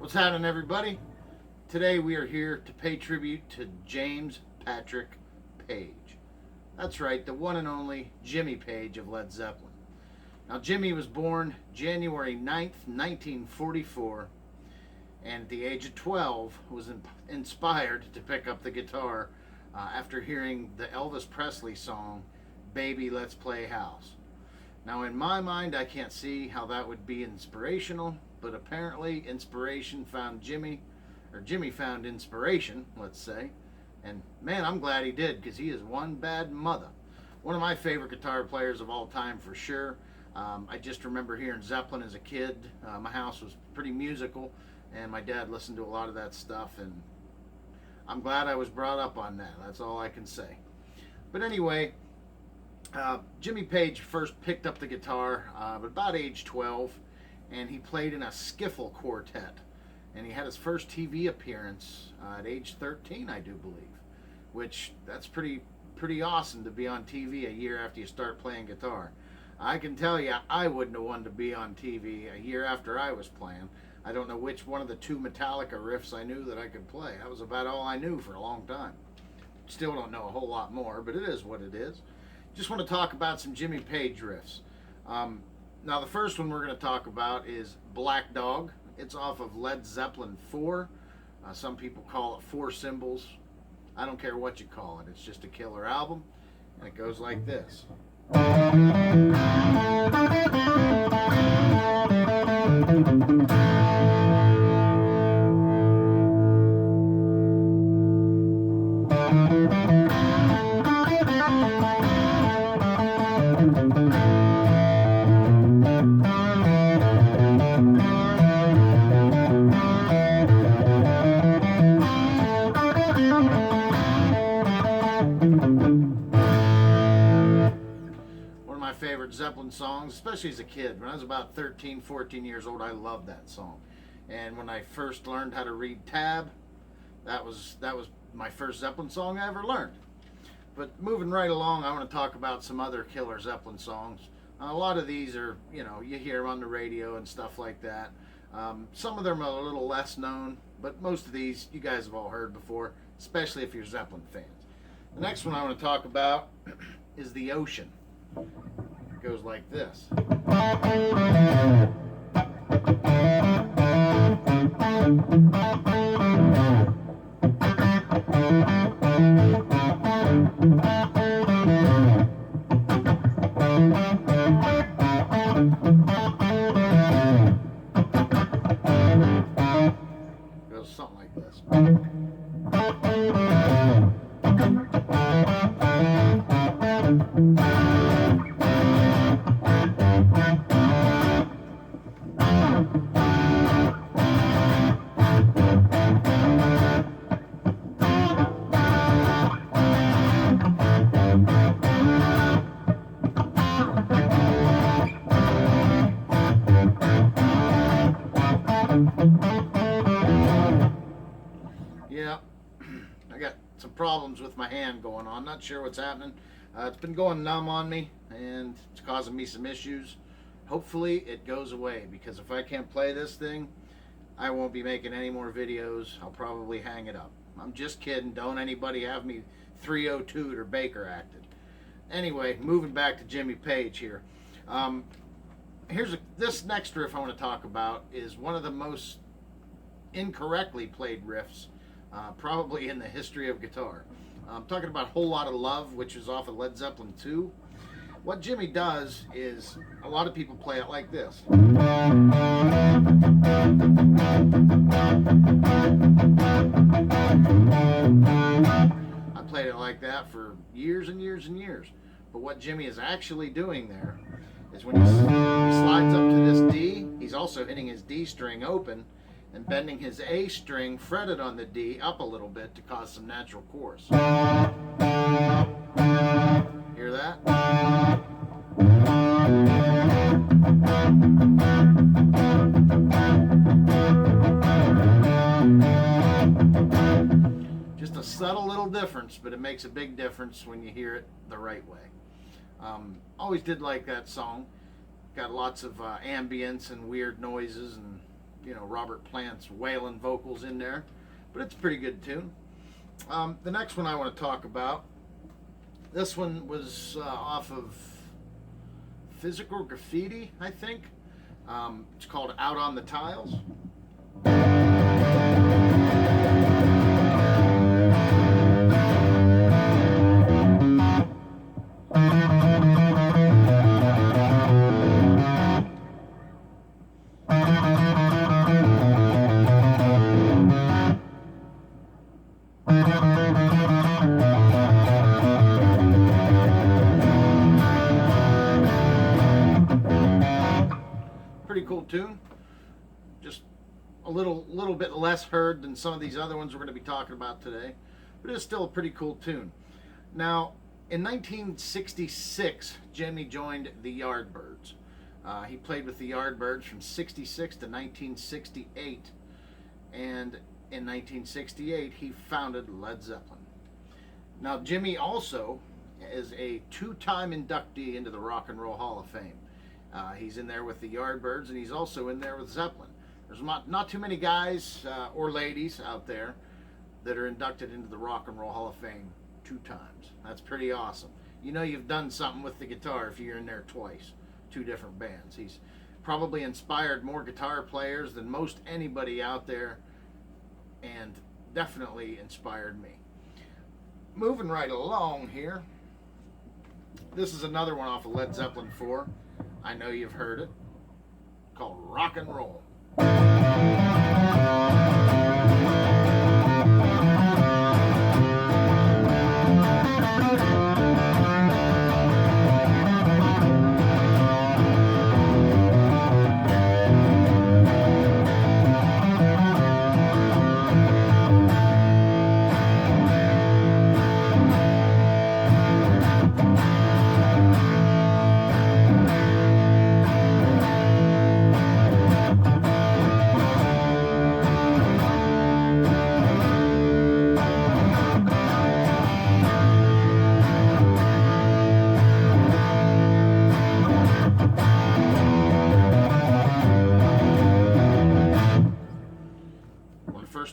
What's happening, everybody? Today we are here to pay tribute to James Patrick Page. That's right, the one and only Jimmy Page of Led Zeppelin. Now, Jimmy was born January 9th, 1944, and at the age of 12 was inspired to pick up the guitar after hearing the Elvis Presley song, Baby Let's Play House. Now, in my mind, I can't see how that would be inspirational, but apparently Jimmy found inspiration, let's say. And man, I'm glad he did, because he is one bad mother. One of my favorite guitar players of all time, for sure. I just remember hearing Zeppelin as a kid. My house was pretty musical, and my dad listened to a lot of that stuff, and I'm glad I was brought up on that. That's all I can say. But anyway, Jimmy Page first picked up the guitar at about age 12, and he played in a skiffle quartet. And he had his first TV appearance at age 13, I do believe, which that's pretty awesome to be on TV a year after you start playing guitar. I can tell you, I wouldn't have wanted to be on TV a year after I was playing. I don't know which one of the two Metallica riffs I knew that I could play. That was about all I knew for a long time. Still don't know a whole lot more, but it is what it is. Just want to talk about some Jimmy Page riffs. Now, the first one we're going to talk about is Black Dog. It's off of Led Zeppelin 4. Some people call it Four Symbols. I don't care what you call it. It's just a killer album. And it goes like this. Favorite Zeppelin songs, especially as a kid. When I was about 13, 14 years old, I loved that song. And when I first learned how to read tab, that was my first Zeppelin song I ever learned. But moving right along, I want to talk about some other killer Zeppelin songs. A lot of these are, you hear them on the radio and stuff like that. Some of them are a little less known, but most of these you guys have all heard before, especially if you're Zeppelin fans. The next one I want to talk about is The Ocean. It goes like this. It goes something like this. Yeah, I got some problems with my hand going on. Not sure what's happening. It's been going numb on me, and it's causing me some issues. Hopefully it goes away, because if I can't play this thing, I won't be making any more videos. I'll probably hang it up. I'm just kidding. Don't anybody have me 302'd or Baker acted. Anyway, moving back to Jimmy Page here. This next riff I want to talk about is one of the most incorrectly played riffs probably in the history of guitar. I'm talking about Whole Lotta Love, which is off of Led Zeppelin 2. What Jimmy does is, a lot of people play it like this. I played it like that for years and years and years. But what Jimmy is actually doing there is when he slides up to this D, he's also hitting his D string open and bending his A string fretted on the D up a little bit to cause some natural chorus. Hear that? Just a subtle little difference, but it makes a big difference when you hear it the right way. Always did like that song. Got lots of ambience and weird noises, and Robert Plant's wailing vocals in there, but it's a pretty good tune. The next one I want to talk about, this one was off of Physical Graffiti, I think. It's called Out on the Tiles. Pretty cool tune. Just a little bit less heard than some of these other ones we're going to be talking about today, but it's still a pretty cool tune. Now, in 1966, Jimmy joined the Yardbirds. He played with the Yardbirds from 66 to 1968, and in 1968 he founded Led Zeppelin. Now, Jimmy also is a two-time inductee into the Rock and Roll Hall of Fame. He's in there with the Yardbirds, and he's also in there with Zeppelin. There's not too many guys or ladies out there that are inducted into the Rock and Roll Hall of Fame 2 times. That's pretty awesome. You've done something with the guitar if you're in there twice, 2 different bands. He's probably inspired more guitar players than most anybody out there, and definitely inspired me. Moving right along here, this is another one off of Led Zeppelin 4. I know you've heard it, called Rock and Roll.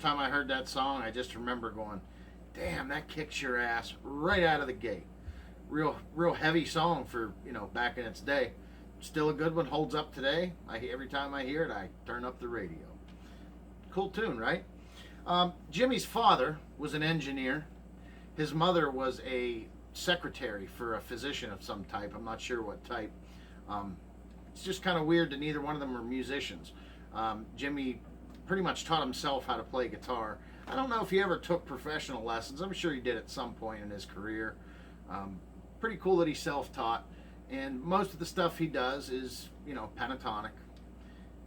Time I heard that song, I just remember going, damn, that kicks your ass right out of the gate. Real heavy song for, back in its day. Still a good one, holds up today. Every time I hear it, I turn up the radio. Cool tune, right? Jimmy's father was an engineer. His mother was a secretary for a physician of some type. I'm not sure what type. It's just kind of weird that neither one of them were musicians. Jimmy pretty much taught himself how to play guitar. I don't know if he ever took professional lessons. I'm sure he did at some point in his career. Pretty cool that he's self-taught. And most of the stuff he does is, pentatonic.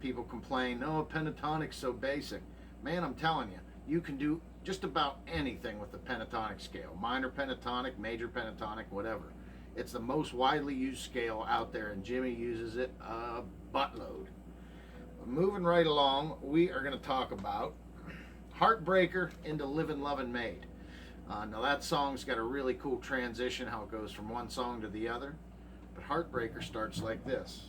People complain, oh, pentatonic's so basic. Man, I'm telling you, you can do just about anything with the pentatonic scale. Minor pentatonic, major pentatonic, whatever. It's the most widely used scale out there, and Jimmy uses it a buttload. Moving right along, we are going to talk about Heartbreaker into Livin' Lovin' Maid. Now that song's got a really cool transition, how it goes from one song to the other. But Heartbreaker starts like this.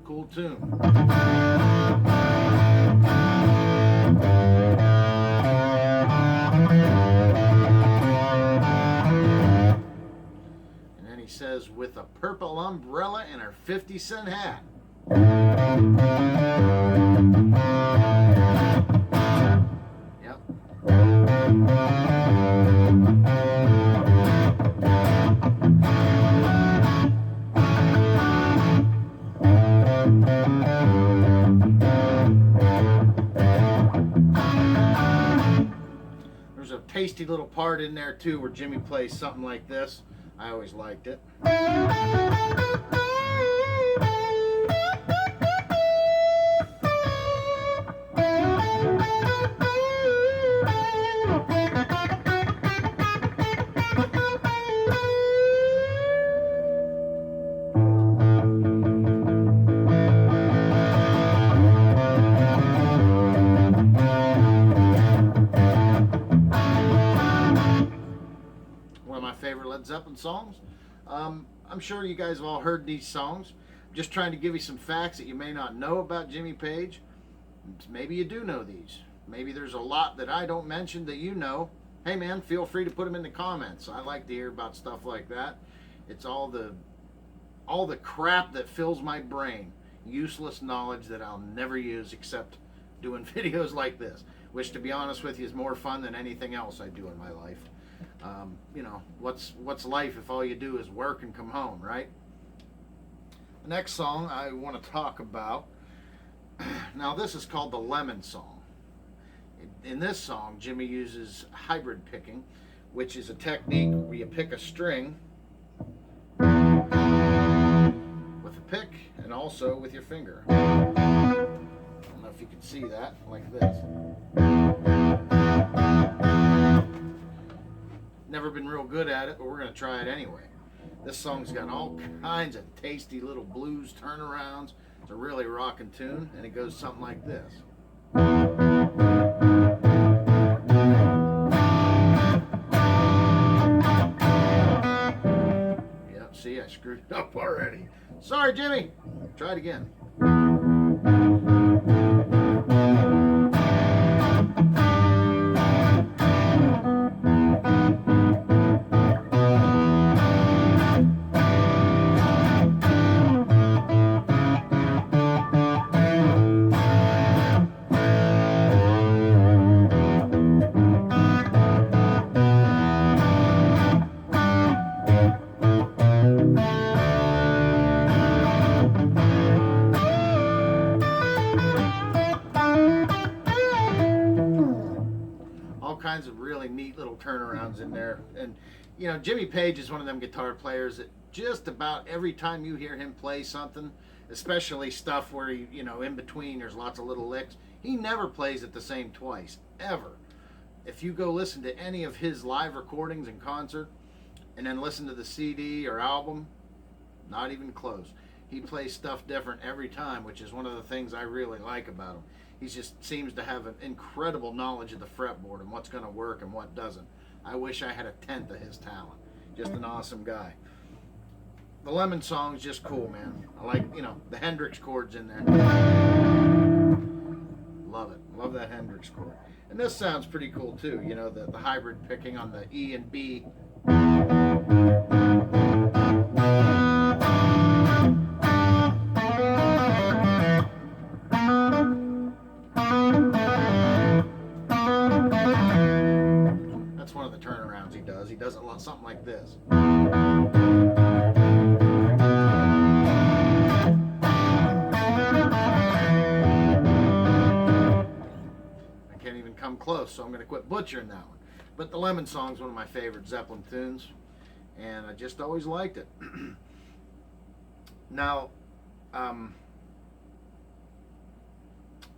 Cool tune. Says, with a purple umbrella and her 50-cent hat. Yep. There's a tasty little part in there too where Jimmy plays something like this. I always liked it. Zeppelin songs. I'm sure you guys have all heard these songs. I'm just trying to give you some facts that you may not know about Jimmy Page. Maybe you do know these. Maybe there's a lot that I don't mention that you know. Hey man, feel free to put them in the comments. I like to hear about stuff like that. It's all the crap that fills my brain. Useless knowledge that I'll never use except doing videos like this, which to be honest with you is more fun than anything else I do in my life. You know, what's life if all you do is work and come home, right? The next song I want to talk about, now this is called the Lemon Song. In this song, Jimmy uses hybrid picking, which is a technique where you pick a string with a pick and also with your finger. I don't know if you can see that, like this. Never been real good at it, but we're going to try it anyway. This song's got all kinds of tasty little blues turnarounds. It's a really rockin' tune, and it goes something like this. Yep, see, I screwed it up already. Sorry, Jimmy. Try it again. Kinds of really neat little turnarounds in there. And you know, Jimmy Page is one of them guitar players that just about every time you hear him play something, especially stuff where he, you know, in between there's lots of little licks, he never plays it the same twice, ever. If you go listen to any of his live recordings in concert and then listen to the CD or album, not even close. He plays stuff different every time, which is one of the things I really like about him. He just seems to have an incredible knowledge of the fretboard and what's going to work and what doesn't. I wish I had a tenth of his talent. Just an awesome guy. The Lemon Song's just cool, man. I like, you know, the Hendrix chords in there. Love it. Love that Hendrix chord. And this sounds pretty cool too, you know, the hybrid picking on the E and B. That's one of the turnarounds he does. He does it something like this. I can't even come close, so I'm going to quit butchering that one. But the Lemon Song's one of my favorite Zeppelin tunes, and I just always liked it. Now,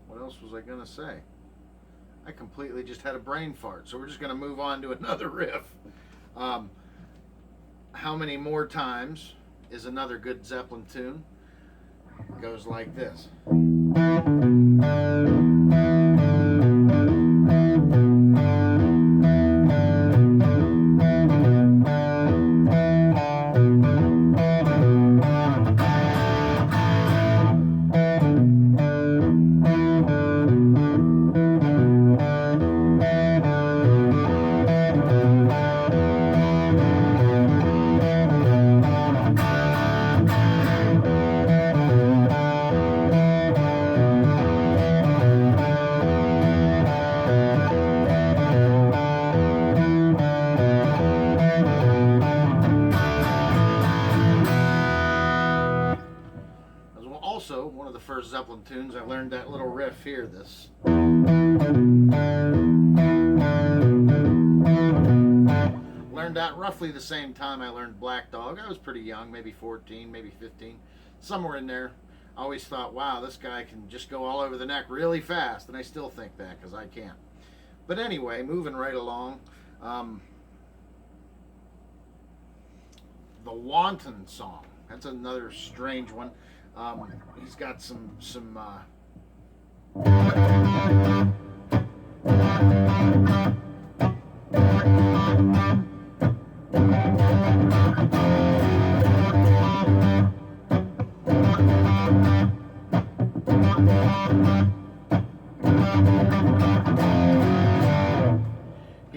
what else was I going to say? I completely just had a brain fart, so we're just going to move on to another riff. How Many More Times is another good Zeppelin tune. It goes like this. Also, one of the first Zeppelin tunes, I learned that little riff here, this. Learned that roughly the same time I learned Black Dog. I was pretty young, maybe 14, maybe 15, somewhere in there. I always thought, wow, this guy can just go all over the neck really fast, and I still think that because I can't. But anyway, moving right along, the Wanton Song. That's another strange one. He's got some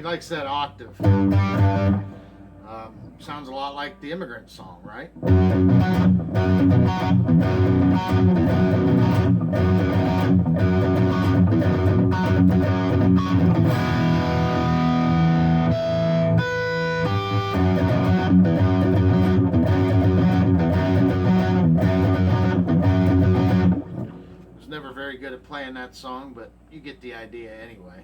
He likes that octave. Sounds a lot like the Immigrant Song, right? Was never very good at playing that song, but you get the idea anyway.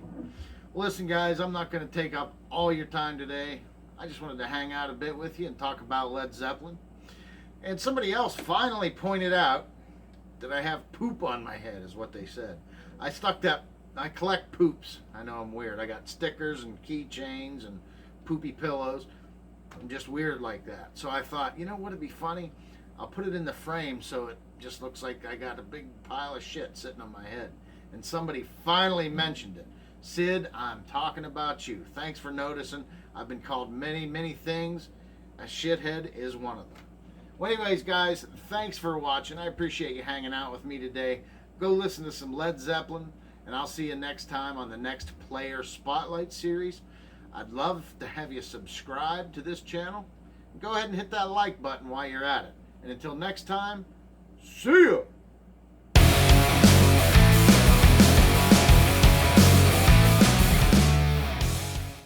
Listen, guys, I'm not going to take up all your time today. I just wanted to hang out a bit with you and talk about Led Zeppelin. And somebody else finally pointed out that I have poop on my head, is what they said. I collect poops. I know I'm weird. I got stickers and keychains and poopy pillows. I'm just weird like that. So I thought, you know what would be funny? I'll put it in the frame so it just looks like I got a big pile of shit sitting on my head. And somebody finally mentioned it. Sid, I'm talking about you. Thanks for noticing. I've been called many, many things. A shithead is one of them. Well, anyways, guys, thanks for watching. I appreciate you hanging out with me today. Go listen to some Led Zeppelin, and I'll see you next time on the next Player Spotlight series. I'd love to have you subscribe to this channel. Go ahead and hit that like button while you're at it. And until next time, see ya!